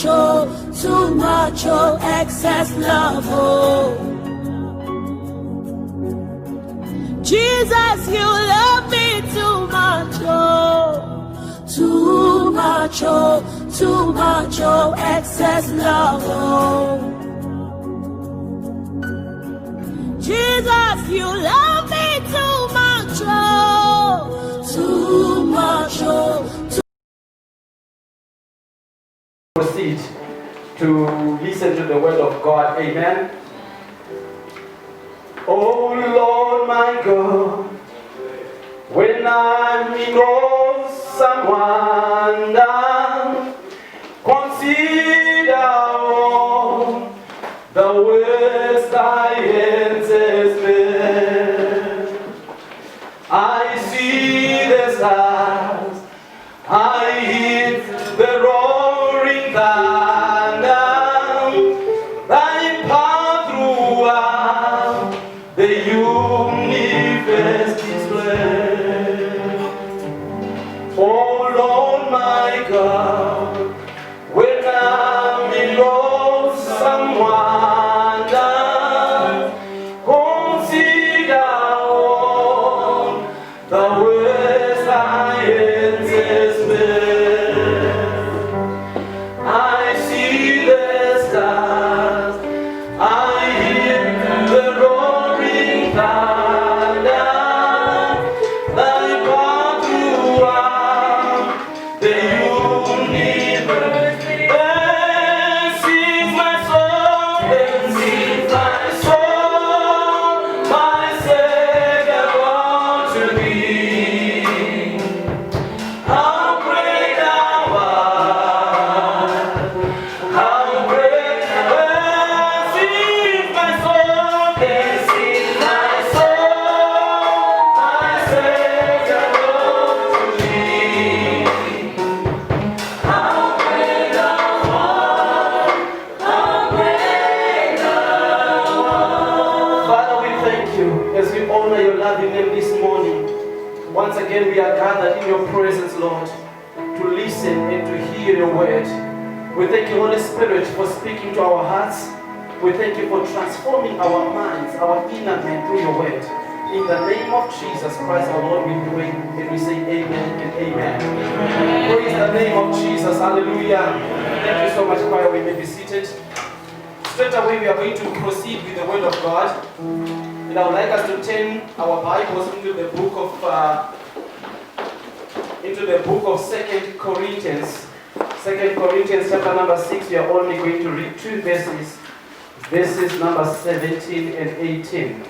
much, oh, excess love, oh. Jesus, you love me too much, oh. Too much, oh, excess love, oh. Jesus, you love me too much, oh. Too much, oh. Proceed to listen to the word of God. Amen. Oh Lord my God, when I'm in awesome wonder, consider all the words thy hands has made. I see the stars, I hear the roaring thunder, thy power throughout the universe display. Oh Lord my God, when I'm in awesome wonder, consider all the words thy hands has made. I see the stars, I hear the roaring thunder, thy power throughout the universe. Then sings my soul, my Savior unto thee. How great thou art, how great sings my soul, my Savior unto thee. How great thou art, how great thou art. Father, we thank you as we honor your loving name this morning. Once again, we are gathered in your presence, Lord, to listen and to hear your word. We thank you, Holy Spirit, for speaking to our hearts. We thank you for transforming our minds, our inner man through your word. In the name of Jesus Christ, our Lord, we pray and we say amen and amen. Praise the name of Jesus. Hallelujah. Thank you so much, choir. We may be seated. Straight away, we are going to proceed with the word of God. And I would like us to turn our Bibles into the book of 2 Corinthians. 2 Corinthians chapter number 6. We are only going to read two verses. Verses number 17 and 18.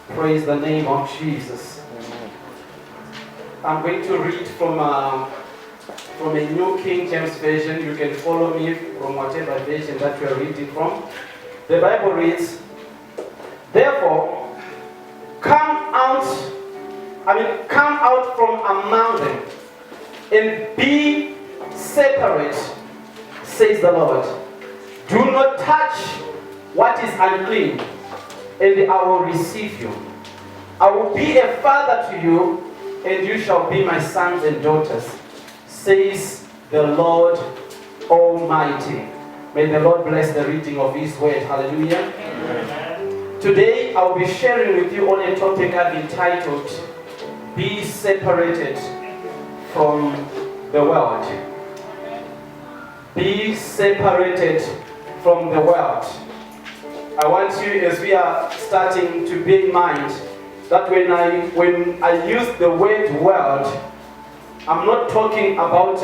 Praise the name of Jesus. I'm going to read from a New King James Version. You can follow me from whatever version that you are reading from. The Bible reads, therefore, come out from among them and be separate, says the Lord. Do not touch what is unclean, and I will receive you. I will be a father to you, and you shall be my sons and daughters, says the Lord Almighty. May the Lord bless the reading of His word. Hallelujah. Amen. Today I will be sharing with you on a topic I've entitled, Be Separated from the World. Be separated from the world. I want you, as we are starting, to bear in mind that when I use the word world, I'm not talking about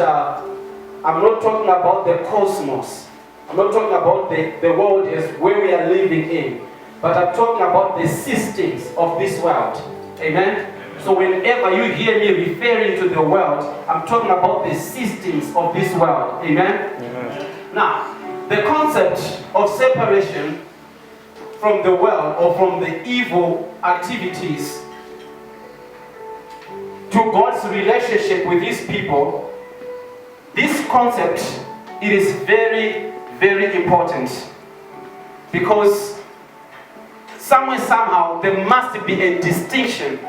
the cosmos. I'm not talking about the world as where we are living in, but I'm talking about the systems of this world. Amen? So whenever you hear me referring to the world, I'm talking about the systems of this world. Amen? Amen. Now, the concept of separation from the world or from the evil activities to God's relationship with His people, this concept, it is very, very important, because somewhere, somehow, there must be a distinction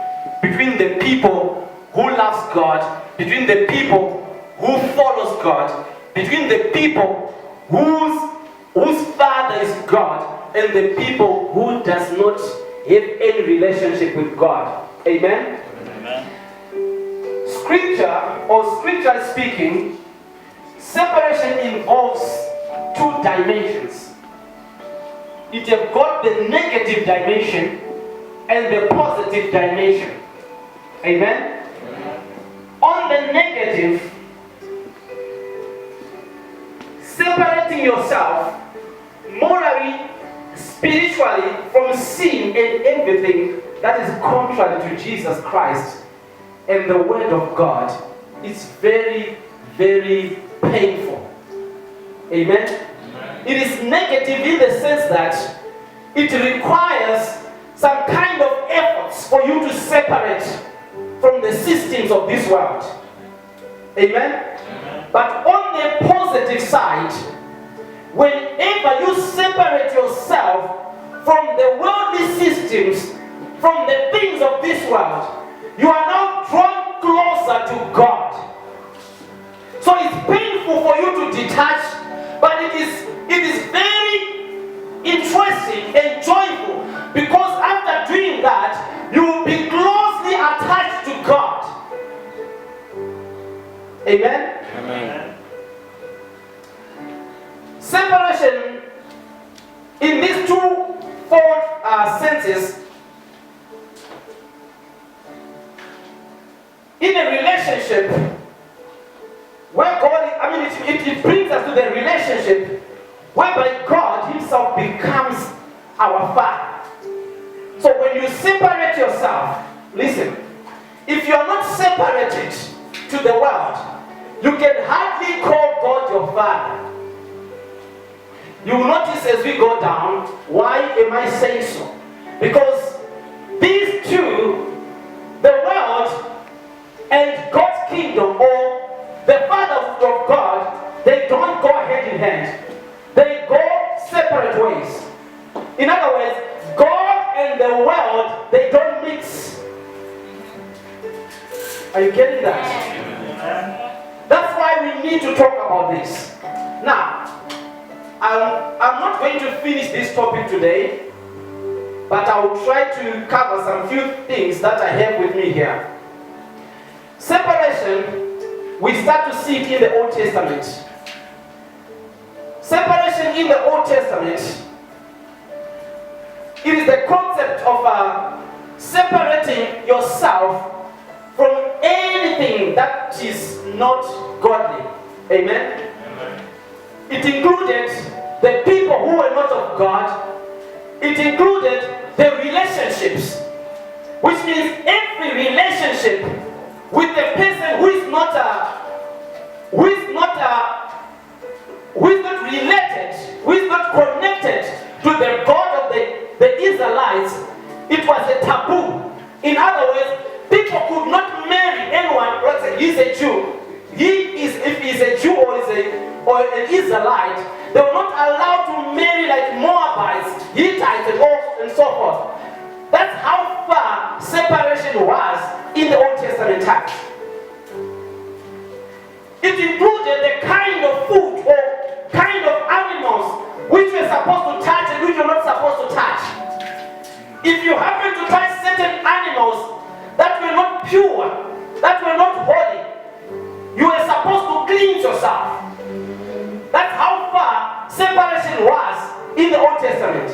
between the people who loves God, between the people who follows God, between the people whose father is God and the people who does not have any relationship with God. Amen? Amen. Scripture, or scripturally speaking, separation involves two dimensions. It has got the negative dimension and the positive dimension. Amen? On the negative, separating yourself morally, spiritually from sin and everything that is contrary to Jesus Christ and the Word of God is very, very painful. Amen? It is negative in the sense that it requires some kind of efforts for you to separate from the systems of this world. Amen? But on the positive side, whenever you separate yourself from the worldly systems, from the things of this world, you are now drawn closer to God. So it's painful for you to detach, but it is very interesting and joyful, because after doing that, you will be closely attached to God. Amen? Amen. Separation in these two-fold senses, in a relationship where God, it brings us to the relationship whereby God Himself becomes our Father. So when you separate yourself, listen, if you are not separated to the world, you can hardly call God your Father. You will notice as we go down, why am I saying so? Because these two, the world and God's kingdom, or the Father of God, they don't go hand in hand. They go separate ways. In other words, God and the world, they don't mix. Are you getting that? That's why we need to talk about this. Now, I'm not going to finish this topic today, but I will try to cover some few things that I have with me here. Separation, we start to see it in the Old Testament. Separation in the Old Testament, it is the concept of separating yourself from anything that is not godly. Amen? Amen. It included the people who were not of God. It included the relationships, which means every relationship with a person who is not related, who is not connected to the God of the Israelites. It was a taboo. In other words, people could not marry anyone. Let's say he's a Jew. If he's a Jew or an Israelite, they were not allowed to marry like Moabites, Hittites, and so forth. That's how far separation was in the Old Testament times. It included the kind of food or kind of animals which you're supposed to touch and which you're not supposed to touch. If you happen to touch certain animals that were not pure, that were not holy, you were supposed to cleanse yourself. That's how far separation was in the Old Testament.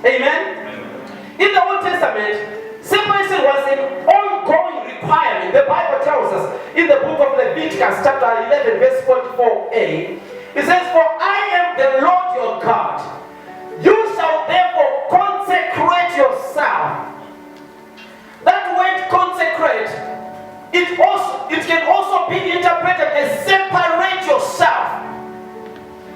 Amen? Amen? In the Old Testament, separation was an ongoing requirement. The Bible tells us in the book of Leviticus chapter 11 verse 44a, it says, "For I am the Lord your God. You shall therefore consecrate yourself." That word consecrate, it can also be interpreted as separate yourself.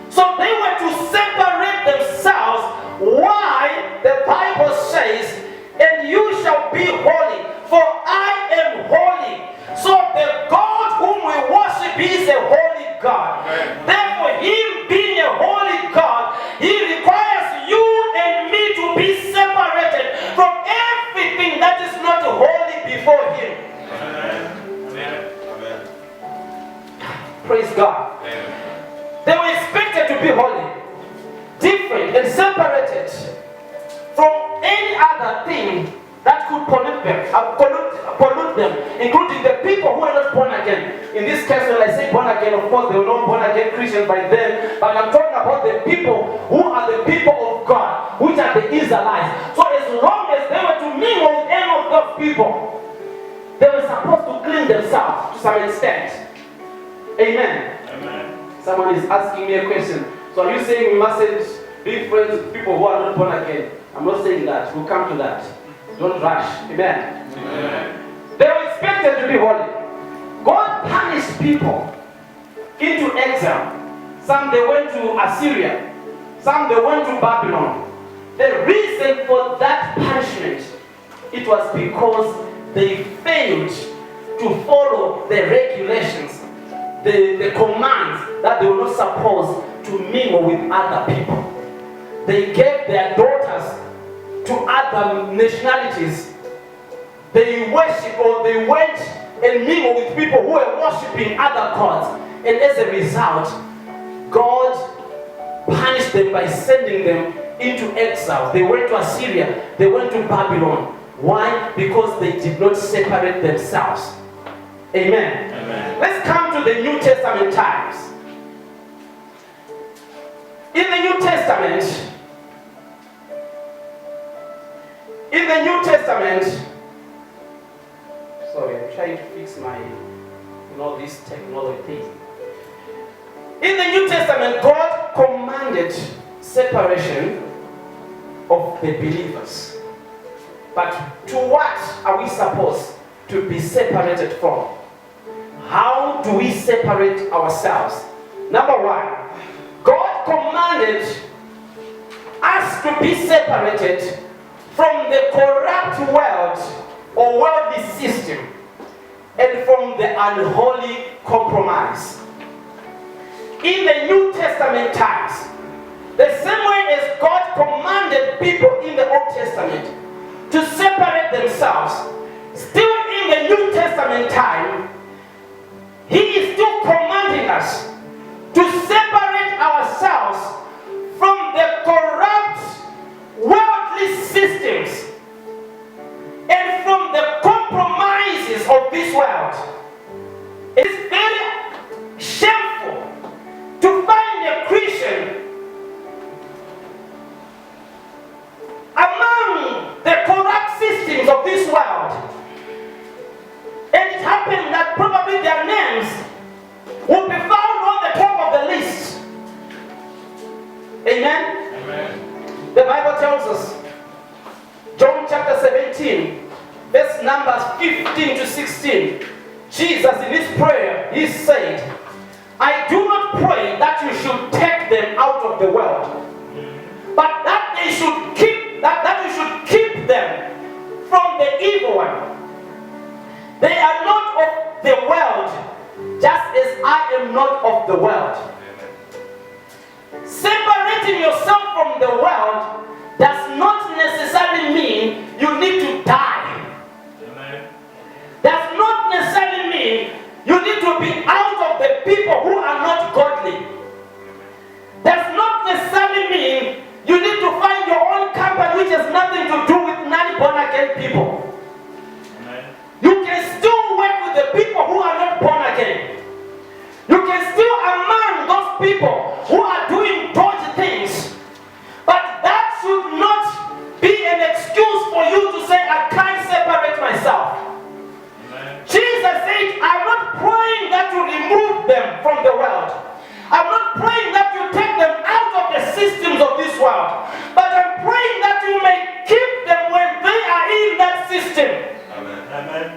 So they were to separate themselves. Why? The Bible says, "And you shall be holy, for I am holy." So the God whom we worship is a holy God. Therefore, Him being a holy God, He requires you and me to be separated from everything that is not holy before Him. Praise God. They were expected to be holy, different and separated from any other thing that could pollute them, including the people who are not born again. In this case, when I say born again, of course, they were not born again Christians by then, but I'm talking about the people who are the people of God, which are the Israelites. So as long as they were to mingle with any of those people, they were supposed to clean themselves to some extent. Amen. Amen. Someone is asking me a question. So are you saying we mustn't be friends with people who are not born again? I'm not saying that. We'll come to that. Don't rush. Amen. Amen. They were expected to be holy. God punished people into exile. Some they went to Assyria. Some they went to Babylon. The reason for that punishment, it was because they failed to follow the regulations, the commands that they were not supposed to mingle with other people. They gave their daughters to other nationalities. They worship, or they went and mingle with people who were worshiping other gods. And as a result, God punished them by sending them into exile. They went to Assyria, they went to Babylon. Why? Because they did not separate themselves. Amen. Amen. Let's come to the New Testament times. In the New Testament, sorry, I'm trying to fix my, this technology thing. In the New Testament, God commanded separation of the believers. But to what are we supposed to be separated from? How do we separate ourselves? Number one, God commanded us to be separated from the corrupt world or worldly system and from the unholy compromise. In the New Testament times, the same way as God commanded people in the Old Testament to separate themselves, still in the New Testament time, He is still commanding us to separate ourselves from the corrupt worldly systems and from the compromises of this world. It is very shameful to find a Christian among the corrupt systems of this world. And it happened that probably their names will be found on the top of the list. Amen? Amen. The Bible tells us, John chapter 17, verse numbers 15 to 16, Jesus in his prayer, he said, I do not pray that you should take them out of the world, but that they should that you should keep them from the evil one. They are not of the world, just as I am not of the world. Separating yourself from the world does not necessarily mean you need to die. Amen. Does not necessarily mean you need to be out of the people who are not godly. Does not necessarily mean you need to find your own company which has nothing to do with non-born again people. Amen. You can still work with the people who are not born again. You can still among those people who are doing dodgy things. But that should not be an excuse for you to say, I can't separate myself. Amen. Jesus said, I'm not praying that you remove them from the world. I'm not praying that you take them out of the systems of this world. But I'm praying that you may keep them when they are in that system. Amen. Amen.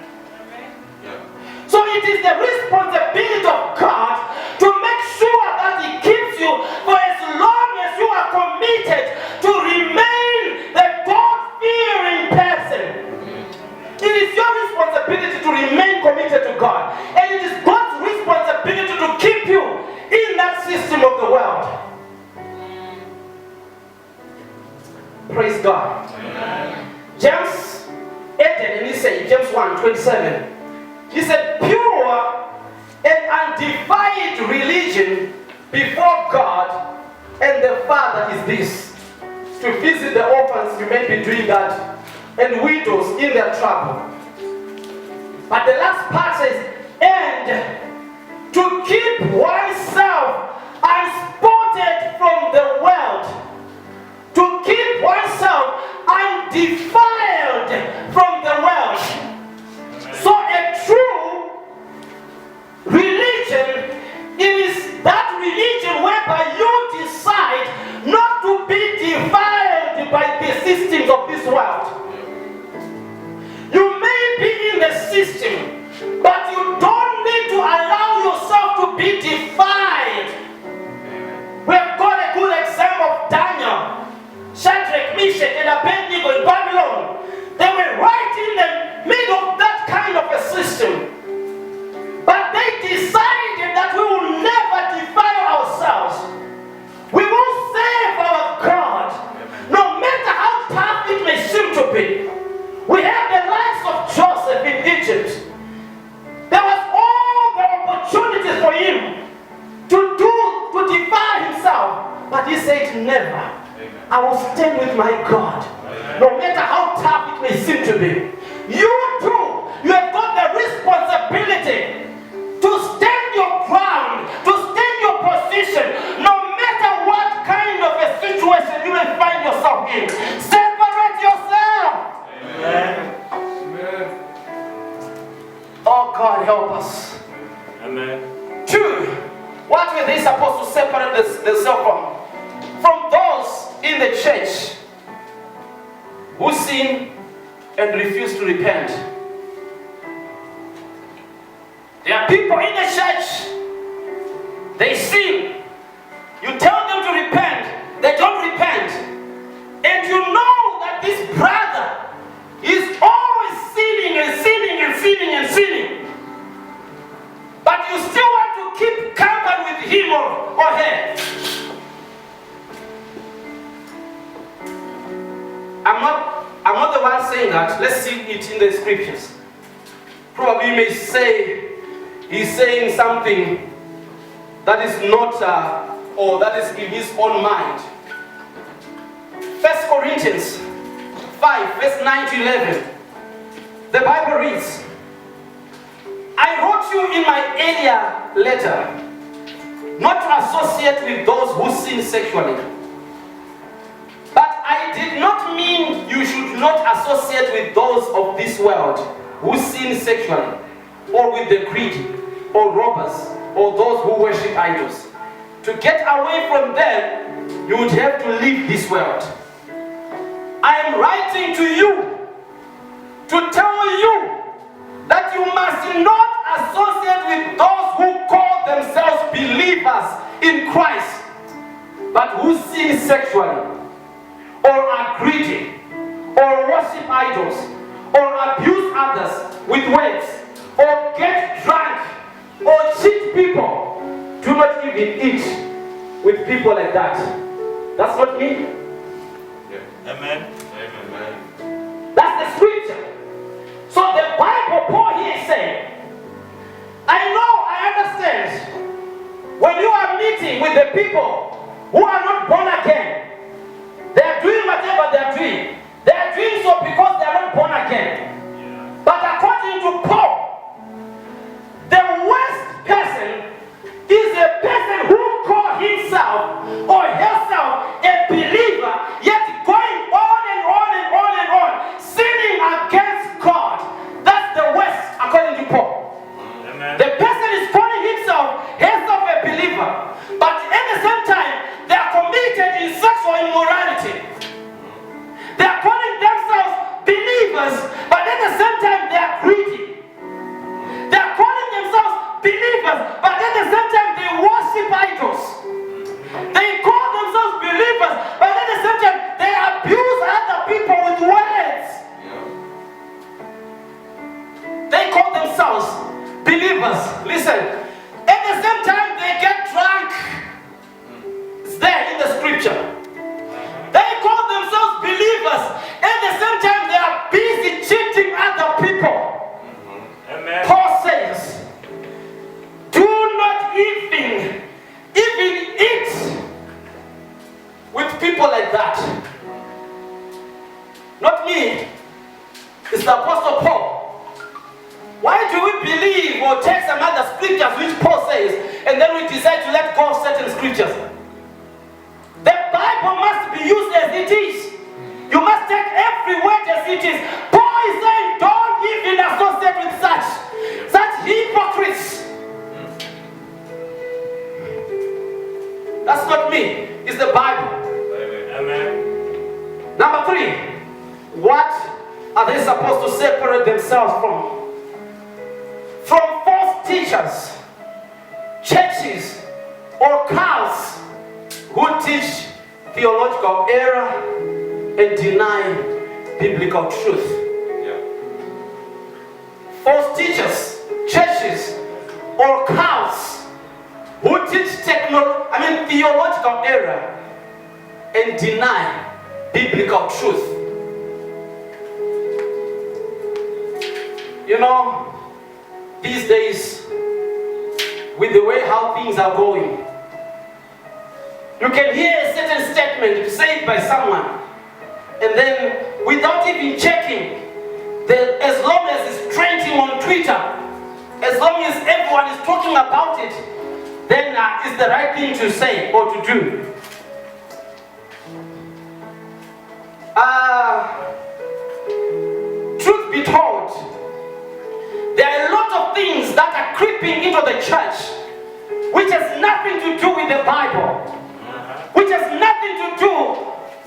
Yeah. So it is the responsibility of God to make sure that He keeps you for as long as you are committed to remain the God-fearing person. It is your responsibility to remain committed to God. And it is God's responsibility to keep you in that system of the world. Praise God. Amen. James added, and he said, James 1:27, he said, pure and undefiled religion before God and the Father is this: to visit the orphans, you may be doing that, and widows in their trouble. But the last part says, and to keep oneself unspotted from the world, to keep oneself undefiled from the world. So a true religion is that religion whereby you decide not to be defiled by the systems of this world. You may be in the system, but you don't need to allow yourself to be defiled. We have got a good example of Daniel, Shadrach, Meshach, and Abednego in Babylon. They were right in the middle of that kind of a system. But they decided that we will never defile ourselves. We will serve our God, no matter how tough it may seem to be. We have the lives of Joseph in Egypt. There was all the opportunities for him to defile himself, but he said, never. I will stand with my God, no matter how tough it may seem to be. You too, you have got the responsibility to stand your ground, to stand your position, no matter what kind of a situation you may find yourself in. Separate yourself. Amen. Amen. Oh God, help us. Amen. 2. What were they supposed to separate themselves from? From those in the church who sin and refuse to repent. There are people in the church, they sin. You tell them to repent, they don't repent. And you know that this brother is always sinning and sinning and sinning and sinning. But you still want to keep company with him or her. I'm not the one saying that. Let's see it in the scriptures. Probably you may say he's saying something that is not or that is in his own mind. 1 Corinthians 5 verse 9 to 11. The Bible reads, I wrote you in my earlier letter not to associate with those who sin sexually. But I did not mean you should not associate with those of this world who sin sexually, or with the greedy, or robbers, or those who worship idols. To get away from them, you would have to leave this world. I am writing to you to tell you that you must not associate with those who call themselves believers in Christ, but who sin sexually, or are greedy, or worship idols, or abuse others with words, or get drunk, or cheat people. Do not even eat with people like that. That's not me. Yeah. Amen. Amen. That's the scripture. So the Bible, Paul here is saying, I understand when you are meeting with the people who are not born again, they are doing whatever they are doing. They are doing so because they are not born again. Yeah. But according to Paul, the worst person is a person who calls himself or herself a believer, yet going on and on and on and on, sinning against God. That's the worst, according to Paul. Amen. The person is calling herself a believer, but at the same time, they are committed in sexual immorality. They are calling themselves believers, but certain scriptures. The Bible must be used as it is. You must take every word as it is. Paul is saying, don't even associate with such hypocrites. That's not me, it's the Bible. Amen. Number 3, what are they supposed to separate themselves from? From false teachers, churches, or cults who teach theological error and deny biblical truth. Yeah. False teachers, churches, or cults who teach theological error and deny biblical truth. You know, these days, with the way how things are going, you can hear a certain statement said by someone, and then without even checking, as long as it's trending on Twitter, as long as everyone is talking about it, then it's the right thing to say or to do. Truth be told, there are a lot of things that are creeping into the church which has nothing to do with the Bible, which has nothing to do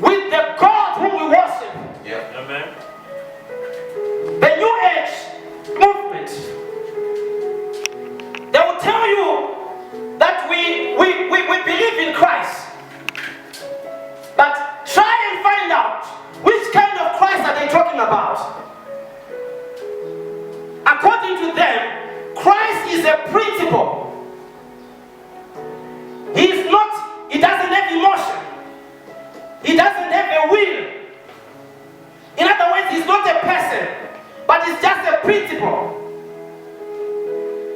with the God whom we worship. Yeah. Amen. The New Age movement, they will tell you that we believe in Christ, but try and find out which kind of Christ are they talking about. According to them, Christ is a principle. He doesn't have emotion. He doesn't have a will. In other words, he's not a person, but he's just a principle.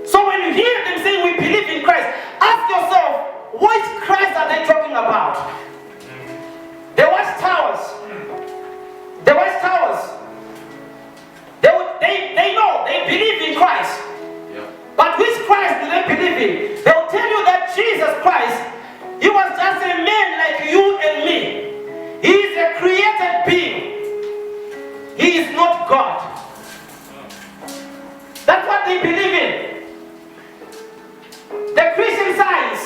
So when you hear them saying we believe in Christ, ask yourself, which Christ are they talking about? The watchtowers. The watchtowers. They know, they believe in Christ. Yeah. But which Christ do they believe in? They'll tell you that Jesus Christ, he was just a man like you and me. He is a created being. He is not God. That's what they believe in. The Christian Science,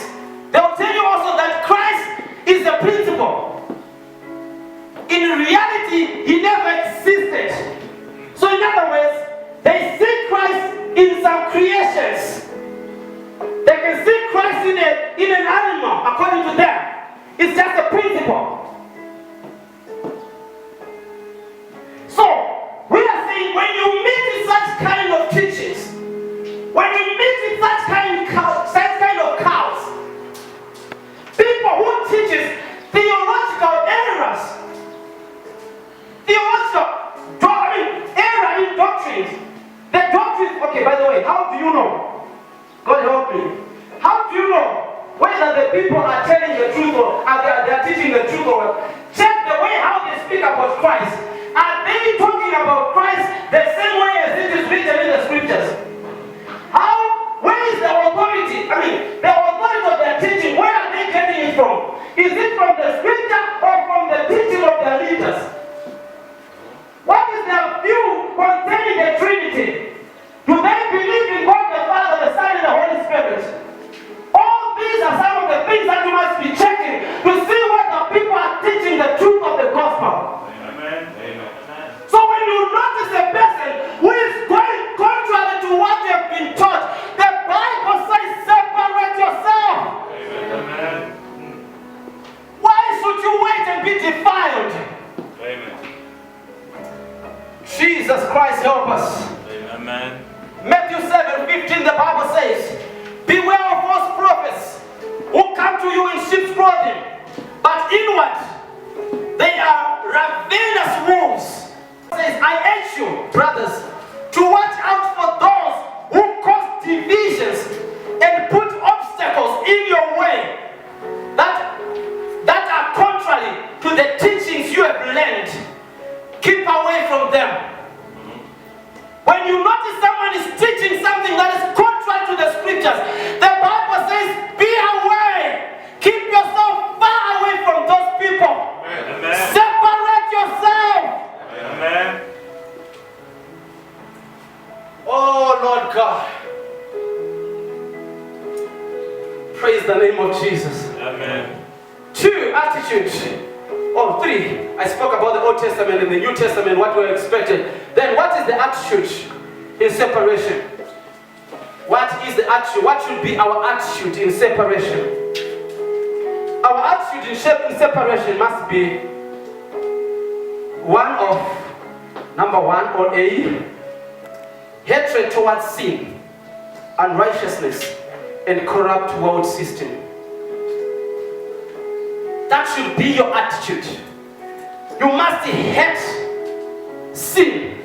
they'll tell you also that Christ is a principle. In reality, he never existed. So in other words, they see Christ in some creations. They can see Christ in an animal, according to them. It's just a principle. So, we are saying when you meet with such kind of teachings, when you meet with such kind of cows, people who teaches theological errors, error in doctrines. The doctrine, okay, by the way, how do you know? God help me. How do you know whether the people are telling the truth or they are teaching the truth or what? Check the way how they speak about Christ. Are they talking about Christ the same way as it is written in the scriptures? Where is the authority? The authority of their teaching, where are they getting it from? Is it from the scripture or from the teaching of their leaders? What is their view concerning the Trinity? Do they believe in God the Father, the Son, and the Holy Spirit? All these are some of the things that you must be checking to see whether people are teaching the truth of the gospel. Amen. Amen. So when you notice a person who is going contrary to what you have been taught, the Bible says separate yourself. Amen. Why should you wait and be defiled? Amen. Jesus Christ help us. Amen. Matthew 7:15, the Bible says, beware of false prophets who come to you in sheep's clothing, but inward they are ravenous wolves. It says, I urge you, brothers, to watch out for those who cause divisions and put obstacles in your way that are contrary to the teachings you have learned. Keep away from them. When you notice someone is teaching something that is contrary to the scriptures, the Bible says, be away. Praise the name of Jesus. Amen. 2, attitude. Or 3, I spoke about the Old Testament and the New Testament, what we expected. Then what is the attitude in separation? What is the attitude? What should be our attitude in separation? Our attitude in separation must be one of, number 1, or A, hatred towards sin, unrighteousness, and corrupt world system. That should be your attitude. You must hate sin.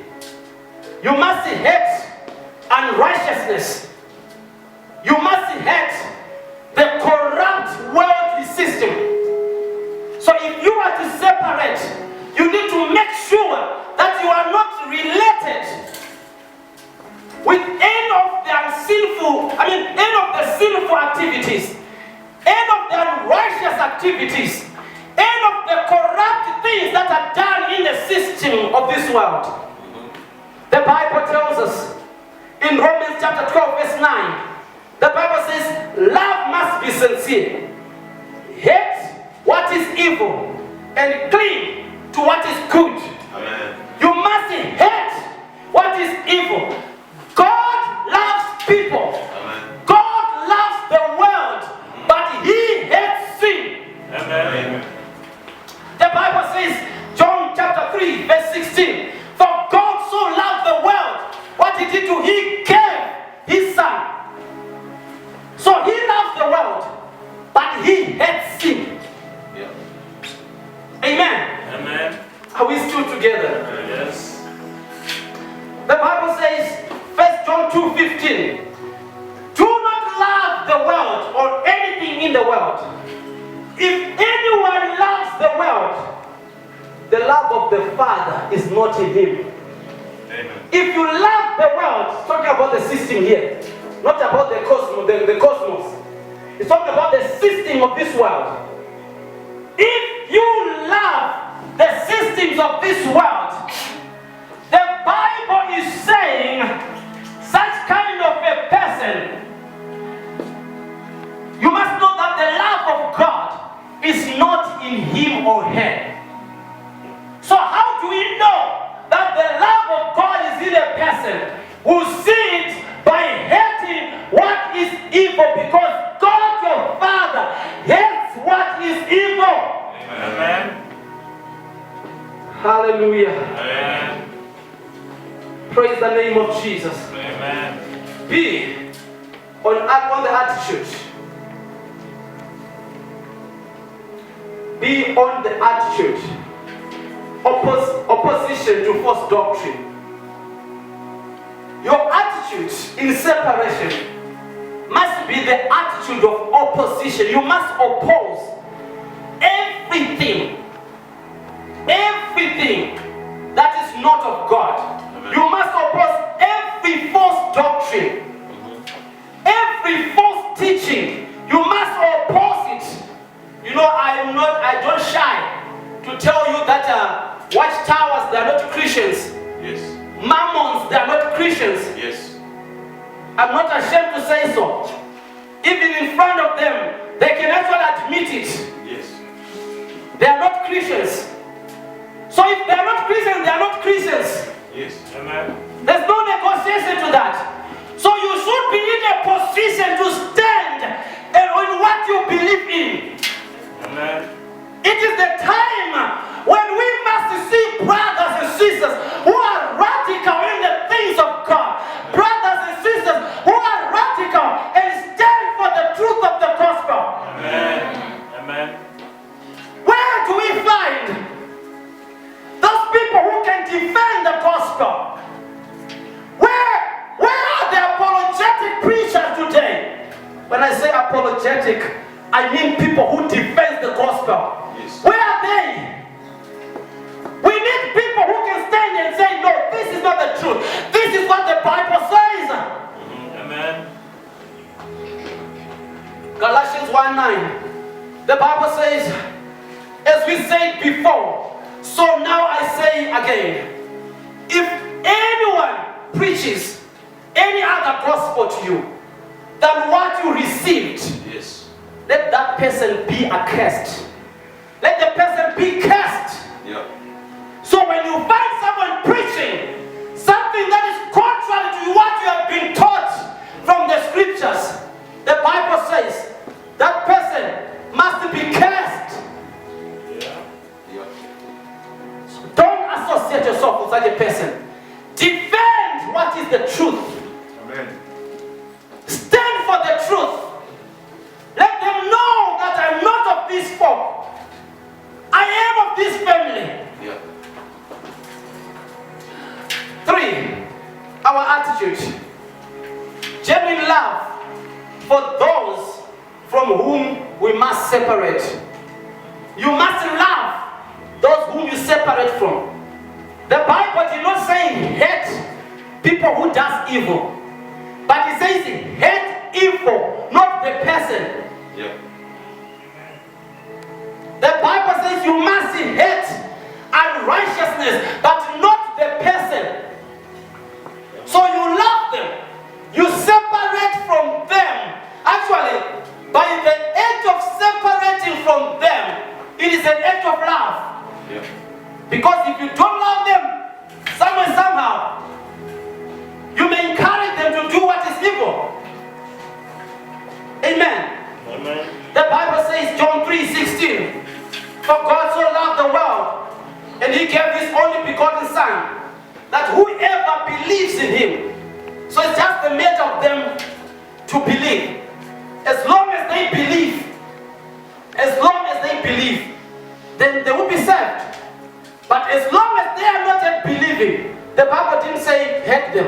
You must hate unrighteousness. You must hate the corrupt worldly system. So if you are to separate, you need to make sure that you are not related with any of the sinful activities, any of the unrighteous activities, any of the corrupt things that are done in the system of this world. The Bible tells us in Romans chapter 12 verse 9, the Bible says, love must be sincere. Hate what is evil and cling to what is good. Amen. You must hate what is evil. God loves people. Amen. God loves the world, but He hates sin. Amen. The Bible says, John chapter 3 verse 16, for God so loved the world, what did He do? He gave His Son. So He loves the world, but He hates sin. Yeah. Amen. Amen. Are we still together? Yes. The Bible says, 1 John 2:15, do not love the world or anything in the world. If anyone loves the world, the love of the Father is not in him. Amen. If you love the world, talking about the system here, not about the cosmos, the cosmos. It's talking about the system of this world. If you love the systems of this world, the Bible is saying such kind of a person, you must know that the love of God is not in him or her. So how do we know that the love of God is in a person? Who see it by hating what is evil, because God your Father hates what is evil. Amen. Hallelujah. Amen. Praise the name of Jesus. Amen. B, on the attitude. Be on the attitude. Opposition to false doctrine. Your attitude in separation must be the attitude of opposition. You must oppose everything that is not of God. Amen. You must oppose every false doctrine, every false teaching. You must oppose it. You know, I don't shy to tell you that watchtowers, they are not Christians. Yes. Mammons, they are not Christians. Yes. I'm not ashamed to say so. Even in front of them, they can actually admit it. Yes. They are not Christians. So if they are not Christians, they are not Christians. Yes. Amen. There's no negotiation to that. So you should be in a position to stand on what you believe in. Amen. It is the time when we must see brothers and sisters who are radical in the things of God. Brothers and sisters who are radical and stand for the truth of the gospel. Amen. Amen. Where do we find those people who can defend the gospel? Where are the apologetic preachers today? When I say apologetic, I mean people who defend the gospel. Yes. Where are they? We need people who can stand and say, no, this is not the truth. This is what the Bible says. Amen. Galatians 1:9. The Bible says, as we said before, so now I say again, if anyone preaches any other gospel to you than what you received, Yes. let that person be accursed. Let the person be cursed. Yeah. So when you find someone preaching something that is contrary to what you have been taught from the scriptures, the Bible says that person must be cursed. Yeah. Don't associate yourself with such a person. Defend what is the truth. Amen. Stand for the truth. Let them know that I'm not of this folk. I am of this family. Yeah. 3. Our attitude. Genuine love for those from whom we must separate. You must love those whom you separate from. The Bible did not say hate people who does evil, but it says hate evil, not the person. Yeah. The Bible says you must hate unrighteousness, but not the person. So you love them, you separate from them. Actually, by the act of separating from them, it is an act of love. Yeah. Because if you don't love them, somehow, you may encourage them to do what is evil. Amen. Amen. The Bible says, John 3:16, for God so loved the world, and he gave his only begotten Son, that whoever believes in him, so it's just a matter of them to believe. As long as they believe, then they will be saved. But as long as they are not yet believing, the Bible didn't say hate them.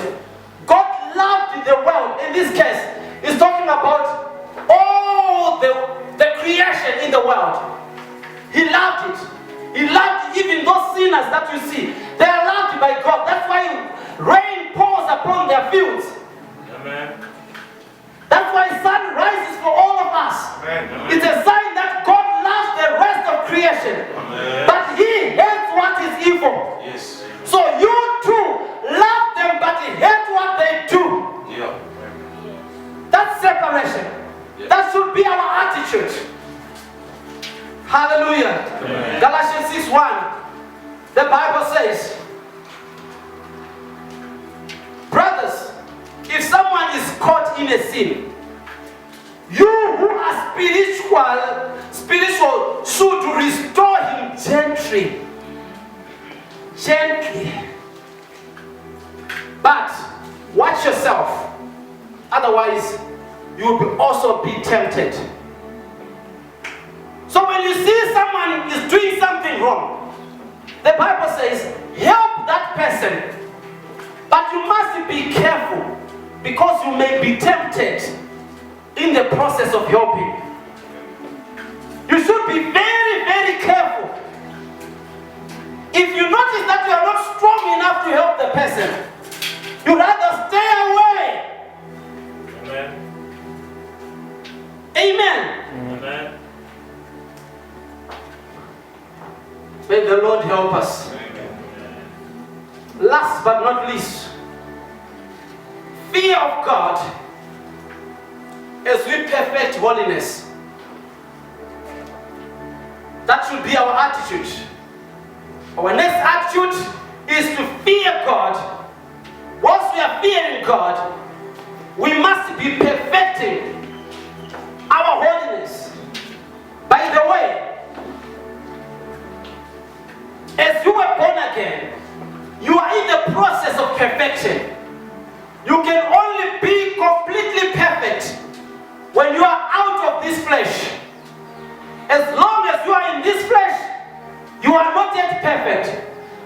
God loved the world. In this case, it's talking about all the creation in the world. He loved it. He loved even those sinners that you see. They are loved by God. That's why rain pours upon their fields. Amen. That's why sun rises for all of us. Amen. It's a sign that God loves the rest of creation. Amen. But he hates what is evil. Yes. So you too love them, but hate what they do. Yeah. That's separation. Yeah. That should be our attitude. Hallelujah. Amen. Galatians 6:1. The Bible says, brothers, if someone is caught in a sin, you who are spiritual should restore him gently. But watch yourself, otherwise you will also be tempted. So when you see someone is doing something wrong, the Bible says help that person, but you must be careful, because you may be tempted in the process of helping. You should be very, very careful. If you notice that you are not strong enough to help the person, you rather stay away. Amen. Amen. Amen. May the Lord help us. Amen. Last but not least, fear of God as we perfect holiness. That should be our attitude. Our next attitude is to fear God. Once we are fearing God, we must be perfecting our holiness. By the way, as you were born again, you are in the process of perfection. You can only be completely perfect when you are out of this flesh. As long as you are in this flesh, you are not yet perfect.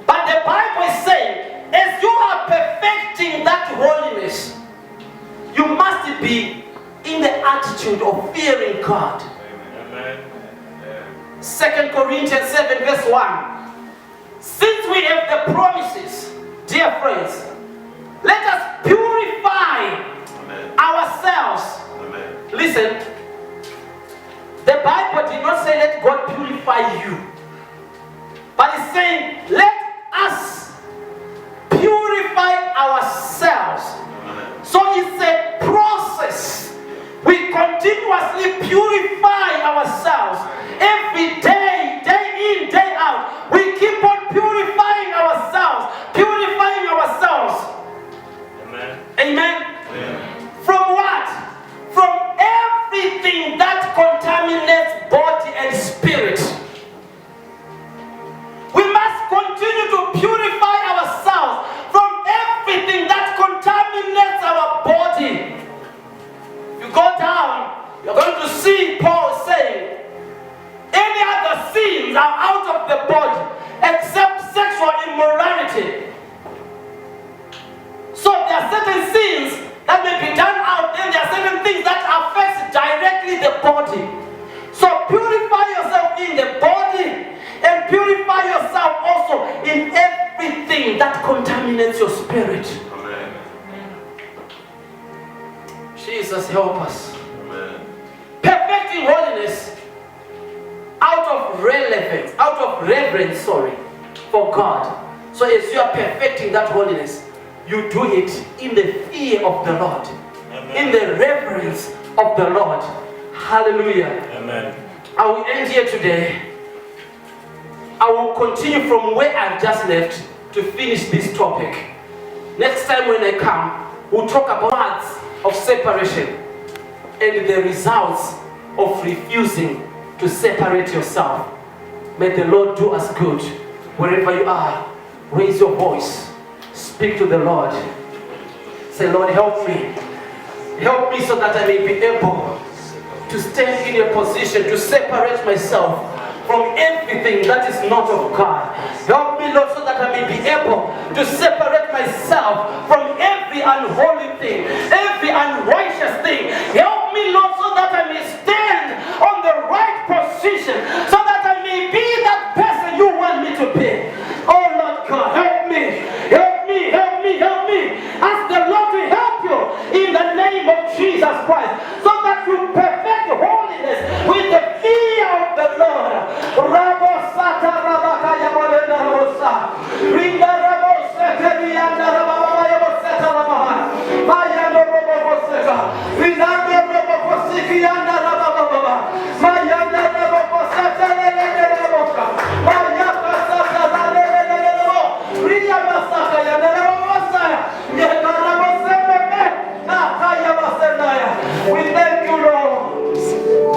But the Bible is saying, as you are perfecting that holiness, you must be in the attitude of fearing God. Amen. 2 Corinthians 7 verse 1. Since we have the promises, dear friends, let us purify Amen. ourselves. Amen. Listen, the Bible did not say let God purify you, but it's saying let us purify ourselves. Amen. So it's a process. We continuously purify to see Paul saying, any other sins are out of the body except sexual immorality. So there are certain sins that may be done out, then there are certain things that affect directly the body. So purify yourself in the body and purify yourself also in everything that contaminates your spirit. Amen. Jesus, help us. Amen. Perfecting holiness out of reverence, for God. So as you are perfecting that holiness, you do it in the fear of the Lord. Amen. In the reverence of the Lord. Hallelujah. Amen. I will end here today. I will continue from where I've just left to finish this topic. Next time when I come, we'll talk about words of separation and the results of refusing to separate yourself. May the Lord do us good. Wherever you are, raise your voice. Speak to the Lord. Say, Lord, help me. Help me so that I may be able to stand in a position to separate myself from everything that is not of God. Help me, Lord, so that I may be able to separate myself from every unholy thing, every unrighteous thing. Help me, Lord, so that I may stand on the right position, so that I may be that person you want me to be. Oh, Lord God, help me. Help me, help me, help me. Ask the Lord to help you in the name of Jesus Christ, so that you perfect holiness with the fear of the Lord. Rabosata rabakaya bolena rabosa. Rinda rabosa kerianda rababaya boseta rabaha. Maya no roboseka. Rinda robosiki anda rabababa. Maya no roboseta lele raboka. Maya kasata lele rabo. Rinda basaka ya rabosa. Yeka raboseme na kaya basenaya. We thank you, Lord.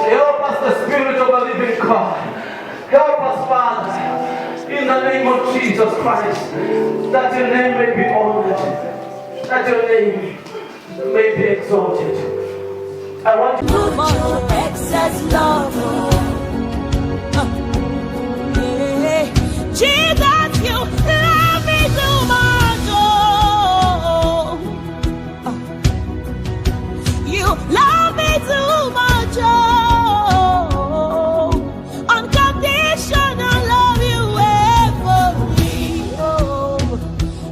Help us, the Spirit of the living God. Help us, Father, in the name of Jesus Christ, that your name may be honored, that your name may be exalted. I want you Too much excess love. Yeah. Jesus, you love me too much. Oh. You love me too much. Oh. Unconditional love you ever me. Oh.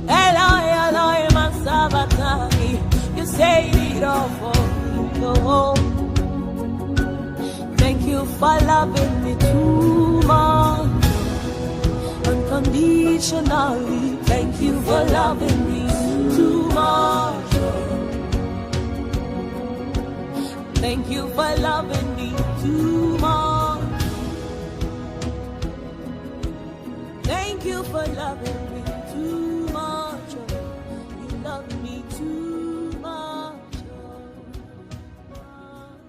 Eloi, Eloi, my Sabbatai. You say it all for me. Oh. Thank you for loving me too much. Unconditionally. Thank you for loving me too much. Thank you for loving me too much. Thank you for loving me.